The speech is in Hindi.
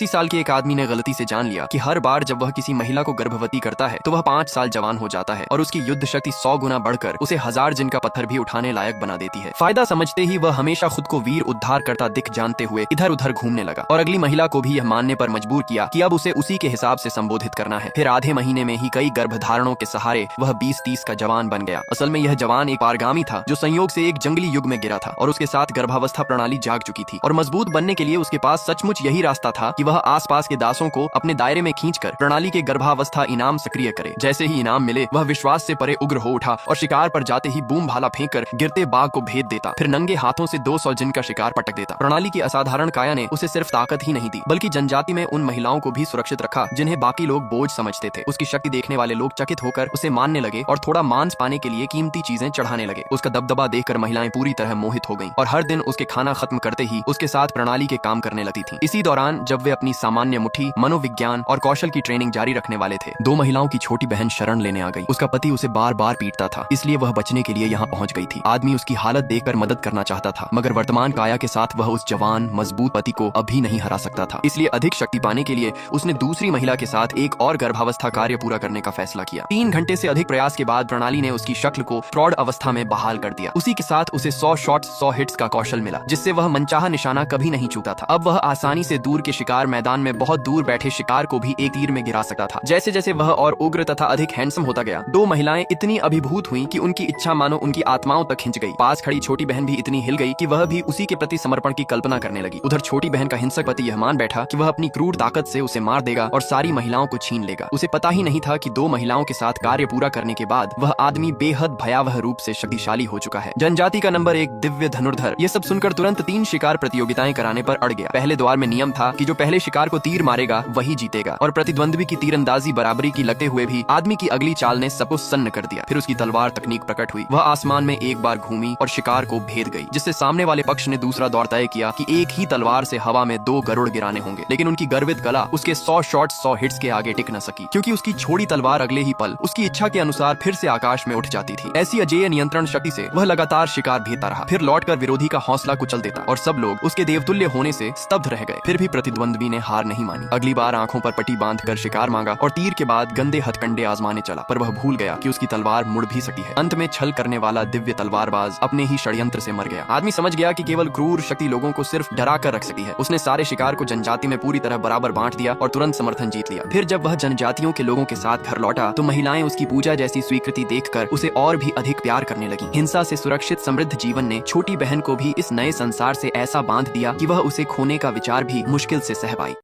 80 साल के एक आदमी ने गलती से जान लिया कि हर बार जब वह किसी महिला को गर्भवती करता है तो वह 5 साल जवान हो जाता है और उसकी युद्ध शक्ति 100 गुना बढ़कर उसे 1000 जिन का पत्थर भी उठाने लायक बना देती है। फायदा समझते ही वह हमेशा खुद को वीर उद्धार करता दिख जानते हुए इधर उधर घूमने लगा और अगली महिला को भी यह मानने पर मजबूर किया कि अब उसे उसी के हिसाब से संबोधित करना है। फिर आधे महीने में ही कई गर्भधारणों के सहारे वह 20-30 का जवान बन गया। असल में यह जवान एक पारगामी था जो संयोग से एक जंगली युग में गिरा था और उसके साथ गर्भावस्था प्रणाली जाग चुकी थी और मजबूत बनने के लिए उसके पास सचमुच यही रास्ता था कि वह आसपास के दासों को अपने दायरे में खींचकर प्रणाली के गर्भावस्था इनाम सक्रिय करे। जैसे ही इनाम मिले वह विश्वास से परे उग्र हो उठा और शिकार पर जाते ही बूम भाला फेंककर गिरते बाघ को भेद देता, फिर नंगे हाथों से 200 जिन का शिकार पटक देता। प्रणाली की असाधारण काया ने उसे सिर्फ ताकत ही नहीं दी बल्कि जनजाति में उन महिलाओं को भी सुरक्षित रखा जिन्हें बाकी लोग बोझ समझते थे। उसकी शक्ति देखने वाले लोग चकित होकर उसे मानने लगे और थोड़ा मांस पाने के लिए कीमती चीजें चढ़ाने लगे। उसका दबदबा देखकर महिलाएं पूरी तरह मोहित हो गईं और हर दिन उसके खाना खत्म करते ही उसके साथ प्रणाली के काम करने लगती थीं। इसी दौरान जब वे अपनी सामान्य मुट्ठी, मनोविज्ञान और कौशल की ट्रेनिंग जारी रखने वाले थे, 2 महिलाओं की छोटी बहन शरण लेने आ गई। उसका पति उसे बार बार पीटता था, इसलिए वह बचने के लिए यहाँ पहुंच गई थी। आदमी उसकी हालत देखकर मदद करना चाहता था मगर वर्तमान काया के साथ वह उस जवान मजबूत पति को अभी नहीं हरा सकता था। इसलिए अधिक शक्ति पाने के लिए उसने दूसरी महिला के साथ एक और गर्भावस्था कार्य पूरा करने का फैसला किया। 3 घंटे से अधिक प्रयास के बाद प्रणाली ने उसकी शक्ल को प्रौढ़ अवस्था में बहाल कर दिया। उसी के साथ उसे 100 शॉट्स 100 हिट्स का कौशल मिला जिससे वह मनचाहा निशाना कभी नहीं चूकता था। अब वह आसानी से दूर के शिकार मैदान में बहुत दूर बैठे शिकार को भी एक तीर में गिरा सकता था। जैसे जैसे वह और उग्र तथा अधिक हैंडसम होता गया, 2 महिलाएं इतनी अभिभूत हुईं कि उनकी इच्छा मानो उनकी आत्माओं तक खिंच गई। पास खड़ी छोटी बहन भी इतनी हिल गई कि वह भी उसी के प्रति समर्पण की कल्पना करने लगी। उधर छोटी बहन का हिंसक पति यह मान बैठा कि वह अपनी क्रूर ताकत से उसे मार देगा और सारी महिलाओं को छीन लेगा। उसे पता ही नहीं था कि 2 महिलाओं के साथ कार्य पूरा करने के बाद वह आदमी बेहद भयावह रूप से शक्तिशाली हो चुका है। जनजाति का नंबर 1 दिव्य धनुर्धर ये सब सुनकर तुरंत 3 शिकार प्रतियोगिताएं कराने पर अड़ गया। पहले द्वार में नियम था कि जो पहले शिकार को तीर मारेगा वही जीतेगा और प्रतिद्वंद्वी की तीरंदाजी बराबरी की लगते हुए भी आदमी की अगली चाल ने सबको सन्न कर दिया। फिर उसकी तलवार तकनीक प्रकट हुई। वह आसमान में एक बार घूमी और शिकार को भेद गई, जिससे सामने वाले पक्ष ने दूसरा दौर तय किया कि एक ही तलवार से हवा में 2 गरुड़ गिराने होंगे। लेकिन उनकी गर्वित कला उसके 100 शॉट 100 हिट्स के आगे टिक न सकी क्योंकि उसकी छोड़ी तलवार अगले ही पल उसकी इच्छा के अनुसार फिर से आकाश में उठ जाती थी। ऐसी अजेय नियंत्रण शक्ति से वह लगातार शिकार भेदता रहा, फिर लौटकर विरोधी का हौसला कुचल देता और सब लोग उसके देवतुल्य होने से स्तब्ध रह गए। फिर भी प्रतिद्वंद्वी ने हार नहीं मानी। अगली बार आंखों पर पट्टी बांधकर शिकार मांगा और तीर के बाद गंदे हथकंडे आजमाने चला, पर वह भूल गया कि उसकी तलवार मुड़ भी सकती है। अंत में छल करने वाला दिव्य तलवारबाज अपने ही षड्यंत्र से मर गया। आदमी समझ गया कि केवल क्रूर शक्ति लोगों को सिर्फ डरा कर रख सकती है। उसने सारे शिकार को जनजाति में पूरी तरह बराबर बांट दिया और तुरंत समर्थन जीत लिया। फिर जब वह जनजातियों के लोगों के साथ घर लौटा तो महिलाएं उसकी पूजा जैसी स्वीकृति देखकर उसे और भी अधिक प्यार करने लगी। हिंसा से सुरक्षित समृद्ध जीवन ने छोटी बहन को भी इस नए संसार से ऐसा बांध दिया कि वह उसे खोने का विचार भी मुश्किल से सह पाई।